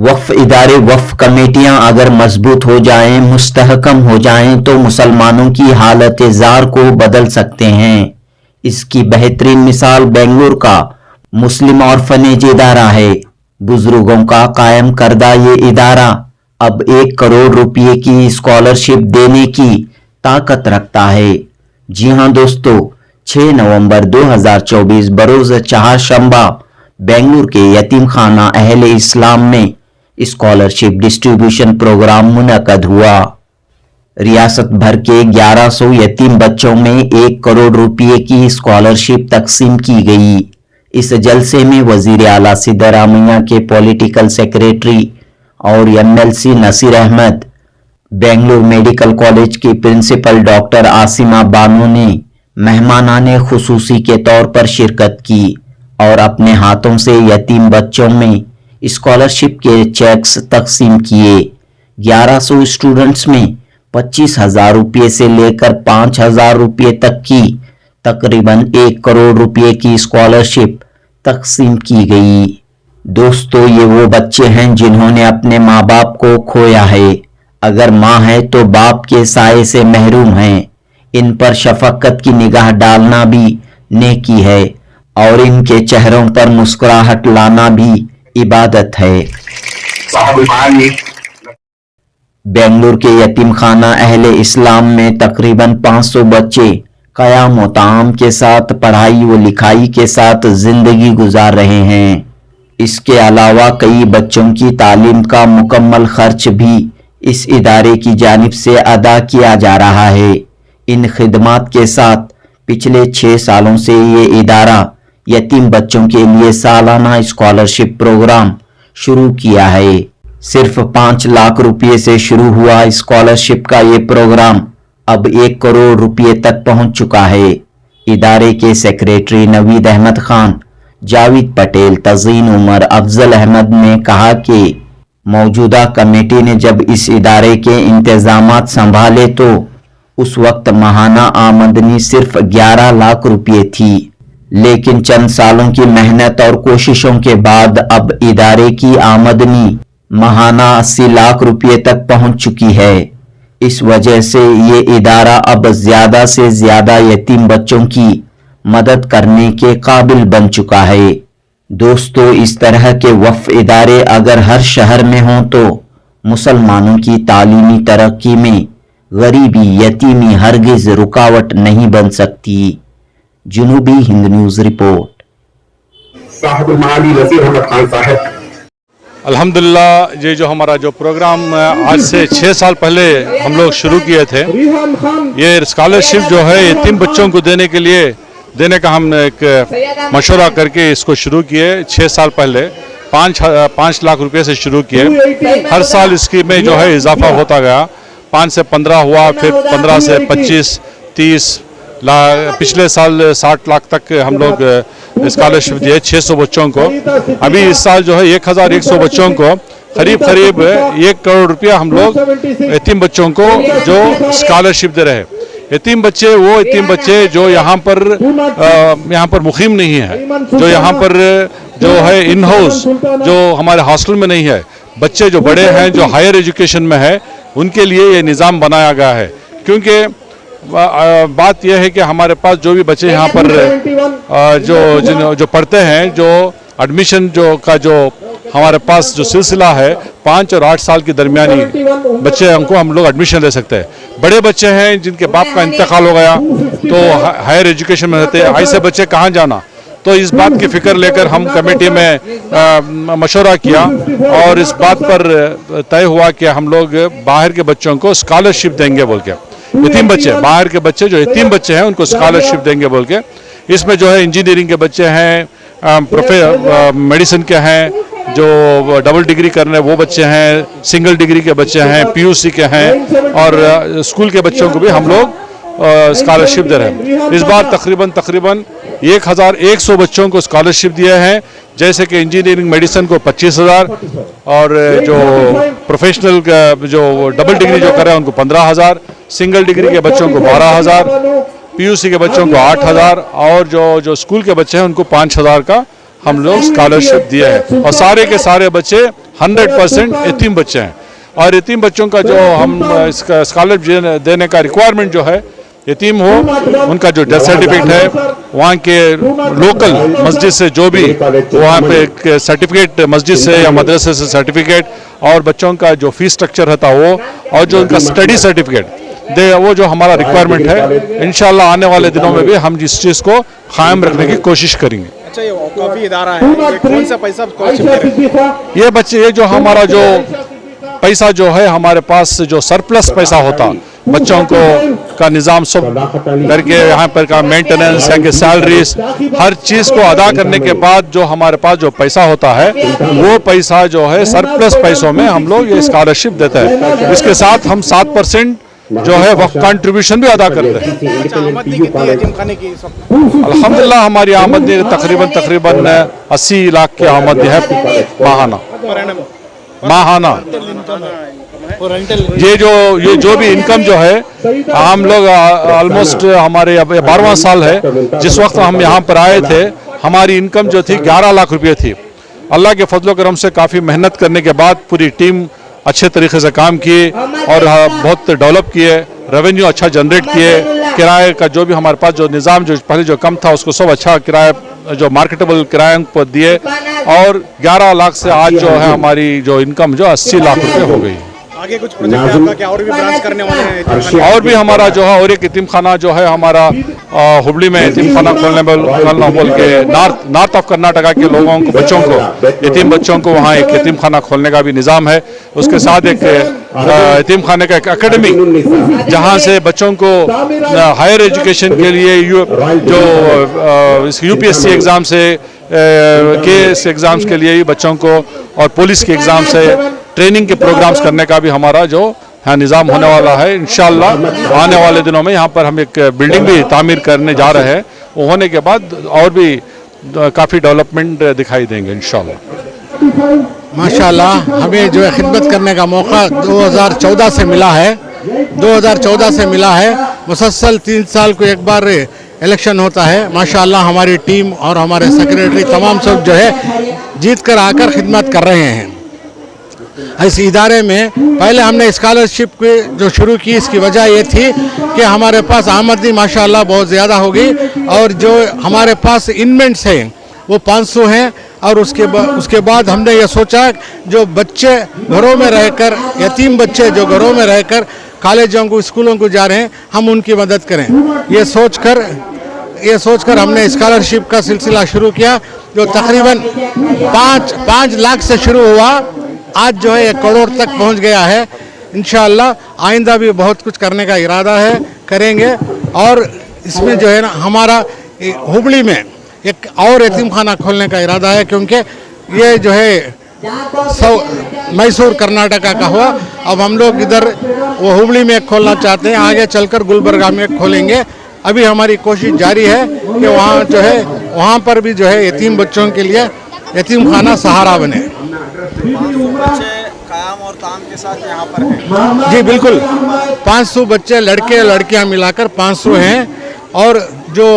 वक्फ इदारे, वक्फ कमेटियां अगर मजबूत हो जाएं, मुस्तहकम हो जाएं तो मुसलमानों की हालत ज़ार को बदल सकते हैं। इसकी बेहतरीन मिसाल बेंगलुरु का मुस्लिम ऑर्फनेज इदारा है। बुजुर्गों का कायम करदा ये इदारा अब 1 करोड़ रुपये की स्कॉलरशिप देने की ताकत रखता है। जी हां दोस्तों, 6 नवंबर 2024 बरोज चहारशंबा बेंगलुरु के यतीम खाना अहले इस्लाम में स्कॉलरशिप डिस्ट्रीब्यूशन प्रोग्राम मुनक़द हुआ। रियासत भर के 1100 यतीम बच्चों में 1 करोड़ रुपये की स्कॉलरशिप तकसीम की गई। इस जलसे में वजीर आला सिद्धरामैया के पॉलिटिकल सेक्रेटरी और MLC Naseer Ahmed, Bengaluru medical college की प्रिंसिपल डॉक्टर आसिमा बानो ने मेहमानाने खुसूसी के तौर पर शिरकत की और अपने हाथों से यतीम बच्चों में स्कॉलरशिप के चेक्स तकसीम किए। 1100 स्टूडेंट्स में 25,000 रुपये से लेकर 5,000 रुपये तक की तकरीबन 1 करोड़ रुपये की स्कॉलरशिप तकसीम की गई। दोस्तों, ये वो बच्चे हैं जिन्होंने अपने माँ बाप को खोया है। अगर माँ है तो बाप के साये से महरूम हैं। इन पर शफकत की निगाह डालना भी नेकी है और इनके चेहरों पर मुस्कुराहट लाना भी इबादत है। बेंगलुरु के यतीम खाना अहले इस्लाम में तकरीबन 500 बच्चे क़याम व ताम के साथ पढ़ाई व लिखाई के साथ जिंदगी गुजार रहे हैं। इसके अलावा कई बच्चों की तालीम का मुकम्मल खर्च भी इस इदारे की जानिब से अदा किया जा रहा है। इन खिदमात के साथ पिछले 6 सालों से ये इदारा यतीम बच्चों के लिए सालाना स्कॉलरशिप प्रोग्राम शुरू किया है। सिर्फ 5 लाख रुपये से शुरू हुआ स्कॉलरशिप का ये प्रोग्राम अब 1 करोड़ रुपये तक पहुंच चुका है। इदारे के सेक्रेटरी नवीद अहमद खान, जावेद पटेल, तज़ीन उमर, अफजल अहमद ने कहा कि मौजूदा कमेटी ने जब इस इदारे के इंतजामात संभाले तो उस वक्त माहाना आमदनी सिर्फ 11 लाख रुपये थी, लेकिन चंद सालों की मेहनत और कोशिशों के बाद अब इदारे की आमदनी माहाना 80 लाख रुपये तक पहुंच चुकी है। इस वजह से ये इदारा अब ज्यादा से ज्यादा यतीम बच्चों की मदद करने के काबिल बन चुका है। दोस्तों, इस तरह के वक्फ इदारे अगर हर शहर में हों तो मुसलमानों की तालीमी तरक्की में गरीबी, यतीमी हरगिज रुकावट नहीं बन सकती। जुनूबी हिंद न्यूज़ रिपोर्ट। अल्हम्दुलिल्लाह, ये जो हमारा जो प्रोग्राम आज से 6 साल पहले हम लोग शुरू किए थे, ये स्कॉलरशिप जो है यतीम बच्चों को देने का हमने एक मशवरा करके इसको शुरू किए। 6 साल पहले 5 लाख रुपए से शुरू किए। हर साल इसकी में जो है इजाफा होता गया। 5 से 15 हुआ, फिर 15 से 25, 30 लाख, पिछले साल 60 लाख तक हम लोग स्कॉलरशिप दिए 600 बच्चों को। अभी इस साल जो है 1100 बच्चों को करीब 1 करोड़ रुपया हम लोग यतीम बच्चों को जो स्कॉलरशिप दे रहे हैं। यतीम बच्चे जो यहाँ पर मुकीम नहीं है, जो यहाँ पर जो है इन हाउस, जो हमारे हॉस्टल में नहीं है, बच्चे जो बड़े हैं, जो हायर एजुकेशन में है, उनके लिए ये निज़ाम बनाया गया है। क्योंकि बात यह है कि हमारे पास जो भी बच्चे यहाँ पर जो पढ़ते हैं, जो एडमिशन जो हमारे पास जो सिलसिला है 5 और 8 साल के दरमियानी बच्चे को हम लोग एडमिशन दे सकते हैं। बड़े बच्चे हैं जिनके बाप का इंतकाल हो गया तो हायर एजुकेशन में रहते हैं, ऐसे बच्चे कहाँ जाना। तो इस बात की फिक्र लेकर हम कमेटी में मशवरा किया और इस बात पर तय हुआ कि हम लोग बाहर के बच्चों को स्कॉलरशिप देंगे बोल के। यतीम बच्चे, बाहर के बच्चे जो यतीम बच्चे हैं उनको स्कॉलरशिप देंगे बोल के। इसमें जो है इंजीनियरिंग के बच्चे हैं, मेडिसिन के हैं, जो डबल डिग्री करने वो बच्चे हैं, सिंगल डिग्री के बच्चे हैं, PUC के हैं, और स्कूल के बच्चों को भी हम लोग स्कॉलरशिप दे रहे हैं। इस बार तकरीबन 1100 बच्चों को स्कॉलरशिप दिए हैं, जैसे कि इंजीनियरिंग मेडिसिन को 25,000 और जो प्रोफेशनल जो डबल डिग्री जो कर रहे हैं उनको 15,000, सिंगल डिग्री के बच्चों को 12,000, PUC के बच्चों को 8,000 और जो स्कूल के बच्चे हैं उनको 5,000 का हम लोग स्कॉलरशिप दिए हैं। और सारे के सारे बच्चे 100% यतीम बच्चे हैं। और यतीम बच्चों का जो हम इसका स्कॉलरशिप देने का रिक्वायरमेंट जो है, यतीम हो उनका जो डेथ सर्टिफिकेट है, वहाँ के लोकल मस्जिद से जो भी वहाँ पे एक सर्टिफिकेट मस्जिद से या मदरसे से सर्टिफिकेट, और बच्चों का जो फीस स्ट्रक्चर रहता वो, और जो उनका स्टडी सर्टिफिकेट दे, वो जो हमारा रिक्वायरमेंट है। इंशाल्लाह आने वाले दिनों में भी हम इस चीज़ को कायम रखने की कोशिश करेंगे। अच्छा, ये काफी इदारा है, ये कौन सा पैसा स्कॉलरशिप दे रहे हैं? ये बच्चे, ये जो हमारा जो पैसा जो है हमारे पास जो सरप्लस पैसा होता बच्चों को का निज़ाम सब करके यहाँ पर का मेंटेनेंस है कि सैलरीज हर चीज़ को अदा करने के बाद जो हमारे पास जो पैसा होता है, वो पैसा जो है सरप्लस पैसों में हम लोग ये स्कॉलरशिप देते हैं। इसके साथ हम 7% जो है वक्त कंट्रीब्यूशन भी अदा करते हैं। अच्छा, आमदनी कितनी है यतीम खाने की? अल्हम्दुलिल्लाह हमारी आमदनी तकरीबन 80 लाख की आमदनी है माहाना। ये जो भी इनकम जो है, हम लोग ऑलमोस्ट हमारे 12वां साल है जिस वक्त हम यहाँ पर आए थे, हमारी इनकम जो थी 11 लाख रुपये थी। अल्लाह के फजलो करम से काफ़ी मेहनत करने के बाद पूरी टीम अच्छे तरीके से काम किए और बहुत डेवलप किए, रेवेन्यू अच्छा जनरेट किए, किराए का जो भी हमारे पास जो निज़ाम जो पहले जो कम था उसको सब अच्छा किराया जो मार्केटेबल किराए पर दिए, और 11 लाख से आज जो है हमारी जो इनकम जो 80 लाख रुपये हो गई। आगे कुछ प्रोजेक्ट है आपका क्या? और भी ब्रांच करने वाले हैं? और भी हमारा जो है और एक यतीम खाना जो है हमारा हुबली में यतीम खाना खोलना बोल के नॉर्थ ऑफ कर्नाटका के लोगों को, बच्चों को, यतीम बच्चों को वहाँ एक यतीम खाना खोलने का भी निज़ाम है। उसके साथ एक यतीम खाने का एक एकेडमी जहाँ से बच्चों को हायर एजुकेशन के लिए जो UPSC एग्ज़ाम से KS एग्ज़ाम्स के लिए बच्चों को और पुलिस के एग्ज़ाम से ट्रेनिंग के प्रोग्राम्स करने का भी हमारा जो है निज़ाम होने वाला है। इंशाअल्लाह आने वाले दिनों में यहाँ पर हम एक बिल्डिंग भी तामीर करने जा रहे हैं। वो होने के बाद और भी काफ़ी डेवलपमेंट दिखाई देंगे इंशाअल्लाह। माशाअल्लाह हमें जो है खिदमत करने का मौका 2014 से मिला है। 2014 से मिला है। मुसलसल 3 साल को एक बार इलेक्शन होता है। माशाअल्लाह हमारी टीम और हमारे सेक्रेटरी तमाम सब जो है जीत कर आकर खिदमत कर रहे हैं। इस इदारे में पहले हमने स्कॉलरशिप जो शुरू की, इसकी वजह ये थी कि हमारे पास आमदनी माशाअल्लाह बहुत ज़्यादा होगी और जो हमारे पास इन्वेंट्स हैं वो 500 हैं। और उसके बाद हमने ये सोचा जो बच्चे घरों में रहकर, यतीम बच्चे जो घरों में रहकर कॉलेजों को, स्कूलों को जा रहे हैं, हम उनकी मदद करें। ये सोचकर हमने स्कॉलरशिप का सिलसिला शुरू किया जो तकरीबन 5 लाख से शुरू हुआ, आज जो है 1 करोड़ तक पहुंच गया है। इंशाअल्लाह आइंदा भी बहुत कुछ करने का इरादा है, करेंगे। और इसमें जो है ना हमारा हुबली में एक और यतीम खाना खोलने का इरादा है, क्योंकि ये जो है मैसूर कर्नाटका का हुआ। अब हम लोग इधर वो हुबली में एक खोलना चाहते हैं, आगे चलकर गुलबर्गा में एक खोलेंगे। अभी हमारी कोशिश जारी है कि वहाँ जो है वहाँ पर भी जो है यतीम बच्चों के लिए यतीम खाना सहारा बने। काम और ताम के साथ यहाँ पर है? जी बिल्कुल, 500 बच्चे, लड़के लड़कियाँ मिलाकर 500 हैं। और जो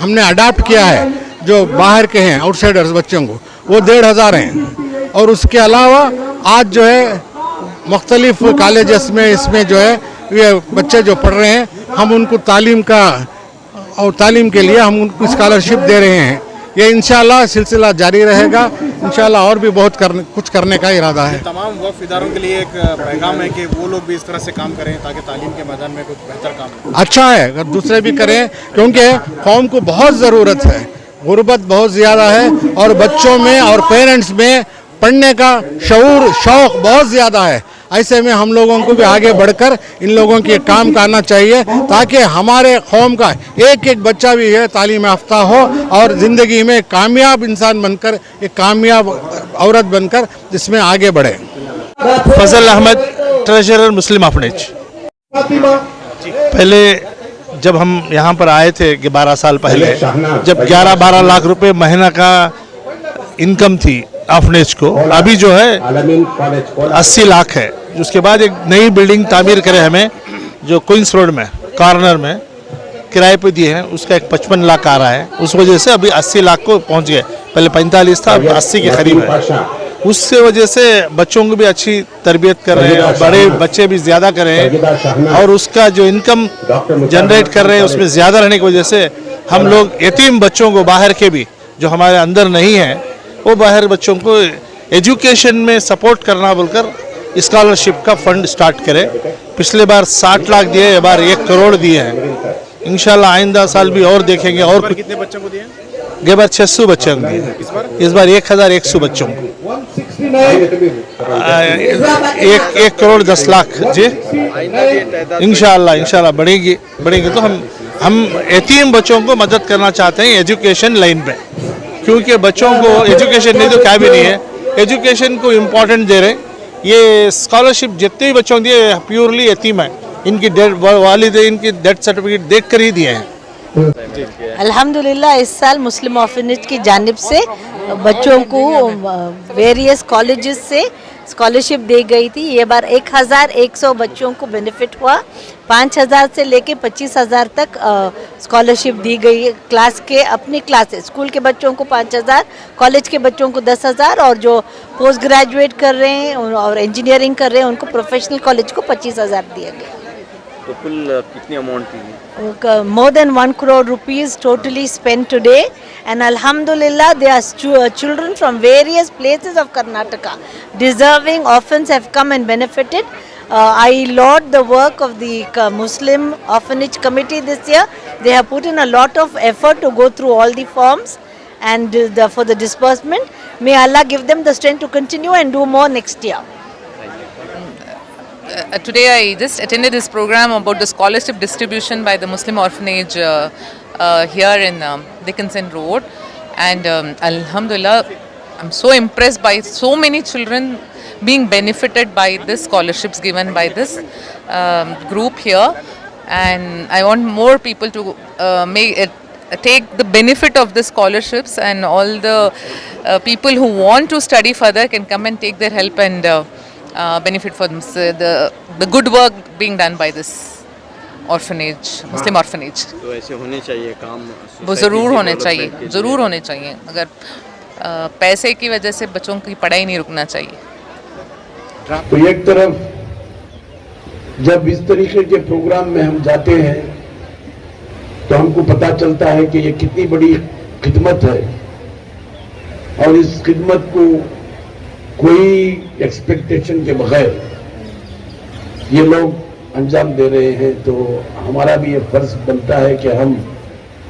हमने अडाप्ट किया है जो बाहर के हैं आउटसाइडर्स बच्चों को, वो 1500 हैं। और उसके अलावा आज जो है मुख्तलिफ कॉलेजेस में इसमें जो है ये बच्चे जो पढ़ रहे हैं, हम उनको तालीम के लिए हम उनको स्कॉलरशिप दे रहे हैं। ये इंशाल्लाह सिलसिला जारी रहेगा। इंशाल्लाह और भी बहुत कुछ करने का इरादा है। तमाम वक्फ इदारों के लिए एक पैगाम है कि वो लोग भी इस तरह से काम करें ताकि तालीम के मैदान में कुछ बेहतर काम हो। अच्छा है अगर दूसरे भी करें, क्योंकि कौम को बहुत ज़रूरत है। गुर्बत बहुत ज़्यादा है और बच्चों में और पेरेंट्स में पढ़ने का शऊर, शौक़ बहुत ज़्यादा है। ऐसे में हम लोगों को भी आगे बढ़कर इन लोगों के काम करना चाहिए ताकि हमारे कौम का एक एक बच्चा भी है तालीम याफ्ता हो और ज़िंदगी में कामयाब इंसान बनकर, एक कामयाब औरत बनकर जिसमें आगे बढ़े। फजल अहमद, ट्रेजरर मुस्लिम ऑर्फनेज। पहले जब हम यहाँ पर आए थे 12 साल पहले, जब 11-12 लाख रुपए महीना का इनकम थी ऑर्फनेज को, अभी जो है 80 लाख है। उसके बाद एक नई बिल्डिंग तामीर करे हमें जो क्वींस रोड में कॉर्नर में किराए पे दिए हैं, उसका एक 55 लाख आ रहा है। उस वजह से अभी 80 लाख को पहुंच गए। पहले 45 था, अब 80 के करीब है। उससे वजह से बच्चों को भी अच्छी तरबियत कर रहे हैं और बड़े बच्चे भी ज़्यादा कर रहे हैं और उसका जो इनकम जनरेट कर रहे हैं उसमें ज़्यादा रहने की वजह से हम लोग यतीम बच्चों को बाहर के भी जो हमारे अंदर नहीं हैं वो बाहर बच्चों को एजुकेशन में सपोर्ट करना बोलकर स्कॉलरशिप का फंड स्टार्ट करे। पिछले बार 60 लाख दिए, ये बार 1 करोड़ दिए हैं। इंशाल्लाह आइंदा साल भी और देखेंगे और कुछ। कितने बच्चों को दिए? ये बार 600 बच्चों को, इस बार 1100 बच्चों को, 1 करोड़ 10 लाख जी। इंशाल्लाह बढ़ेगी। तो हम यतीम बच्चों को मदद करना चाहते हैं एजुकेशन लाइन पे, क्योंकि बच्चों को एजुकेशन नहीं तो क्या भी नहीं है, एजुकेशन को इम्पोर्टेंट दे रहे। ये स्कॉलरशिप जितने भी बच्चों को दिए प्योरली यतीम है, इनकी वालिद इनकी डेथ सर्टिफिकेट देख कर ही दिए हैं। अल्हम्दुलिल्लाह इस साल मुस्लिम ऑर्फनेज की जानिब से बच्चों को वेरियस कॉलेजेस से स्कॉलरशिप दी गई थी। ये बार 1100 बच्चों को बेनिफिट हुआ। 5000 से लेके 25,000 तक स्कॉलरशिप दी गई है। क्लास के अपनी क्लासेस स्कूल के बच्चों को 5000, कॉलेज के बच्चों को 10,000 और जो पोस्ट ग्रेजुएट कर रहे हैं और इंजीनियरिंग कर रहे हैं उनको प्रोफेशनल कॉलेज को 25,000 दिए गए। तो कुल कितनी अमाउंट थी? More than 1 crore rupees totally spent today, and alhamdulillah there are children from various places of Karnataka, deserving orphans have come and benefited. I laud the work of the Muslim Orphanage Committee this year. They have put in a lot of effort to go through all the forms and for the disbursement. May Allah give them the strength to continue and do more next year. Today I just attended this program about the scholarship distribution by the Muslim Orphanage here in Dickinson Road, and alhamdulillah I'm so impressed by so many children being benefited by this scholarships given by this group here, and I want more people to take the benefit of the scholarships, and all the people who want to study further can come and take their help and benefit from the good work being done by this orphanage, Muslim orphanage. तो ऐसे होने चाहिए काम, वो ज़रूर होने चाहिए। अगर पैसे की वजह से बच्चों की पढ़ाई नहीं रुकना चाहिए। तो एक तरफ जब इस तरीके के प्रोग्राम में हम जाते हैं तो हमको पता चलता है कि ये कितनी बड़ी खिदमत है, और इस खिदमत को कोई एक्सपेक्टेशन के बगैर ये लोग अंजाम दे रहे हैं। तो हमारा भी ये फर्ज बनता है कि हम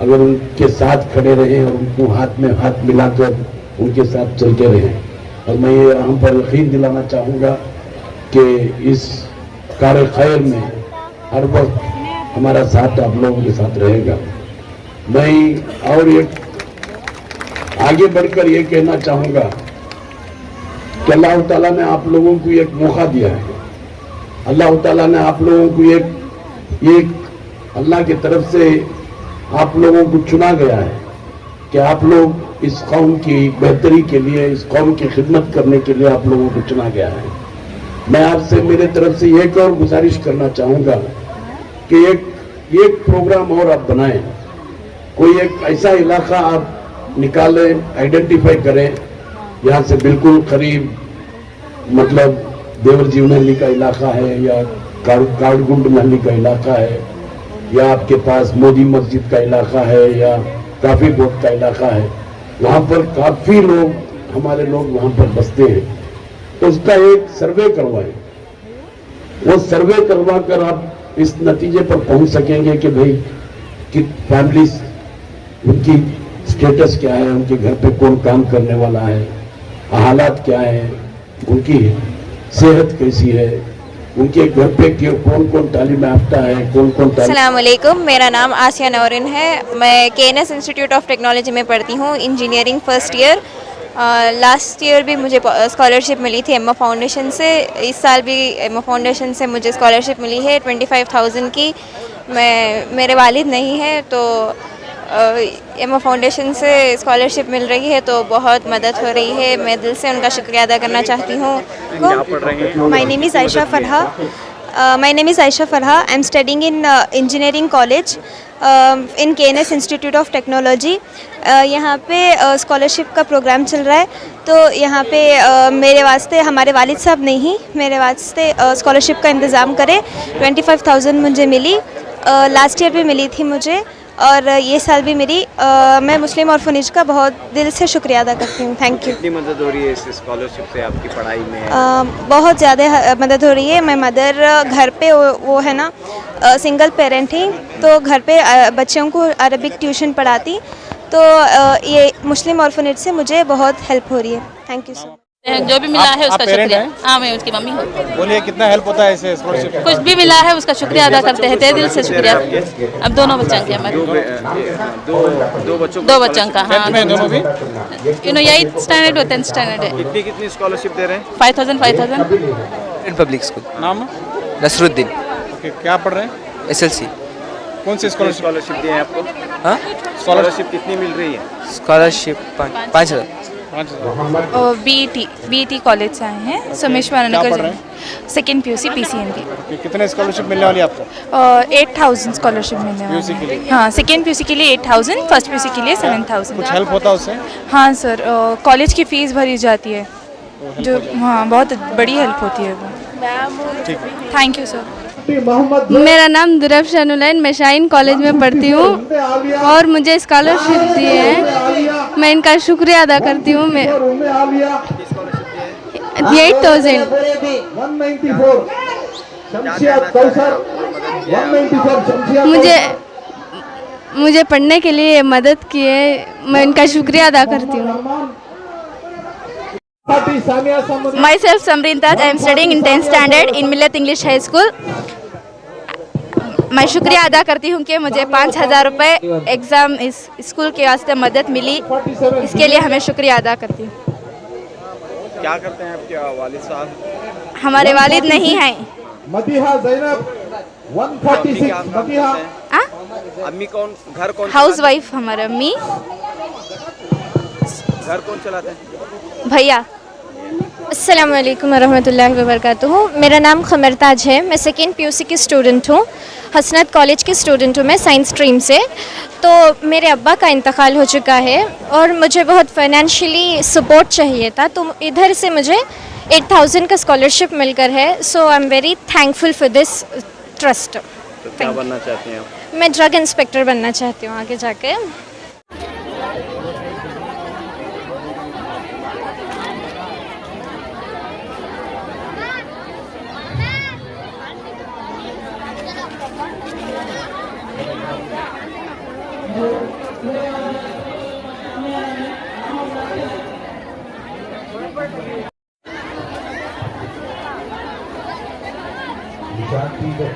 अगर उनके साथ खड़े रहें और उनको हाथ में हाथ मिलाकर उनके साथ चलते रहें। और मैं ये यहाँ पर यकीन दिलाना चाहूँगा कि इस कार्य खैर में हर वक्त हमारा साथ आप लोगों के साथ रहेगा। मैं और एक आगे बढ़कर ये कहना चाहूँगा कि अल्लाह ताला ने आप लोगों को एक मौका दिया है। अल्लाह ताला ने आप लोगों को एक अल्लाह की तरफ से आप लोगों को चुना गया है कि आप लोग इस कौम की बेहतरी के लिए, इस कौम की खिदमत करने के लिए आप लोगों को चुना गया है। मैं आपसे मेरे तरफ से एक और गुजारिश करना चाहूँगा कि एक प्रोग्राम और आप बनाएं, कोई एक ऐसा इलाका आप निकालें, आइडेंटिफाई करें, यहाँ से बिल्कुल करीब, मतलब देवर जीव महली का इलाका है या काड़गुंड महली का इलाका है, या आपके पास मोदी मस्जिद का इलाका है या काफी बोट का इलाका है, वहाँ पर काफी लोग, हमारे लोग वहाँ पर बसते हैं। तो उसका एक सर्वे करवाएं। वो सर्वे करवा कर आप इस नतीजे पर पहुँच सकेंगे कि भाई कि फैमिलीज, उनकी स्टेटस क्या है, उनके घर पे कौन काम करने वाला है, हालात क्या है, उनकी सेहत कैसी है, उनके घर पे कौन कौन तालीम याफ्ता है, कौन कौन। अस्सलाम वालेकुम, मेरा नाम आसिया नौरिन है। मैं KNS इंस्टीट्यूट ऑफ टेक्नोलॉजी में पढ़ती हूँ, engineering first year. Last year भी मुझे स्कॉलरशिप मिली थी एम्मा फाउंडेशन से। इस साल भी एम्मा फाउंडेशन से मुझे स्कॉलरशिप मिली है 25,000 की। मेरे वालिद नहीं है तो एम्मा फाउंडेशन से स्कॉलरशिप मिल रही है तो बहुत मदद हो रही है। मैं दिल से उनका शुक्रिया अदा करना चाहती हूँ। My name is Ayesha Farha. My name is Aisha Farha. I'm studying in engineering college in KNS Institute of Technology. यहाँ पे स्कॉलरशिप का प्रोग्राम चल रहा है, तो यहाँ पे मेरे वास्ते हमारे वालिद साहब नहीं, मेरे वास्ते स्कॉलरशिप का इंतज़ाम करे। 25,000 मुझे मिली, लास्ट ईयर भी मिली थी मुझे, और ये साल भी मेरी। मैं मुस्लिम ऑर्फनेज का बहुत दिल से शुक्रिया अदा करती हूँ। Thank you. कितनी मदद हो रही है इस स्कॉलरशिप से आपकी पढ़ाई में? बहुत ज़्यादा मदद हो रही है। मैं मदर घर पे वो है ना, सिंगल पेरेंट ही, तो घर पे बच्चों को अरबिक ट्यूशन पढ़ाती, तो ये मुस्लिम ऑर्फनेज से मुझे बहुत हेल्प हो रही है। Thank you so much. जो भी मिला है आप उसका parent शुक्रिया। हैं? हाँ, मैं उसकी मम्मी हूँ। बोलिए कितना हेल्प होता है इसे स्कॉलरशिप? कुछ भी मिला है उसका शुक्रिया अदा करते हैं, तहे दिल से शुक्रिया। अब दोनों बच्चों के हमारे दो बच्चों दो बच्चों का। हाँ, में दोनों भी? 8th स्टैंडर्ड और 10th स्टैंडर्ड है। कितनी स्कॉलरशिप दे रहे हैं? 5,000। Public school. नाम? नसरुद्दीन। ओके, क्या पढ़ रहे हैं? SLC। कौन सी स्कॉलरशिप दिए हैं आपको? हाँ, स्कॉलरशिप कितनी मिल रही है? स्कॉलरशिप 5,000। BET कॉलेज से आए हैं, सोमेश्वर नगर, सेकेंड PUC PCMB। कितने स्कॉलरशिप मिलने वाली है आपको? 8,000 स्कॉलरशिप मिलने PUC के वाली लिए? है। हाँ, सेकेंड PUC के लिए 8,000, फर्स्ट PUC के लिए 7,000। कुछ हेल्प होता है उससे? हाँ सर, कॉलेज की फ़ीस भरी जाती है, जो हाँ बहुत बड़ी हेल्प होती है वो। Thank you sir. मेरा नाम दुरब शानुलैन, मैं शाइन कॉलेज में पढ़ती हूँ और मुझे स्कॉलरशिप दी है, मैं इनका शुक्रिया अदा करती हूँ। मैं 8,000। मुझे पढ़ने के लिए मदद की है, मैं इनका शुक्रिया अदा करती हूँ। Myself Samreen Taj, I am studying in 10th standard in Millat English High School. मैं शुक्रिया अदा करती हूँ कि मुझे 5,000 रुपये एग्ज़ाम इस स्कूल के वास्ते मदद मिली, इसके लिए हमें शुक्रिया अदा करती हूँ। क्या करते हैं आपके वालिद साहब? हमारे वालिद नहीं हैं। अम्मी कौन, घर कौन? हाउस वाइफ हमारे अम्मी। घर कौन चलाते हैं? भैया। अस्सलाम वालेकुम रहमतुल्लाहि व बरकातुहू। मेरा नाम खमर ताज है, मैं सेकेंड PUC की स्टूडेंट हूँ, हसनत कॉलेज की स्टूडेंट हूँ मैं, साइंस स्ट्रीम से। तो मेरे अब्बा का इंतकाल हो चुका है और मुझे बहुत फाइनेंशियली सपोर्ट चाहिए था, तो इधर से मुझे 8,000 का स्कॉलरशिप मिलकर है। So I am very thankful for this trust. तो क्या बनना चाहती हैं आप? मैं ड्रग इंस्पेक्टर बनना चाहती हूँ आगे जाके। निशान की है।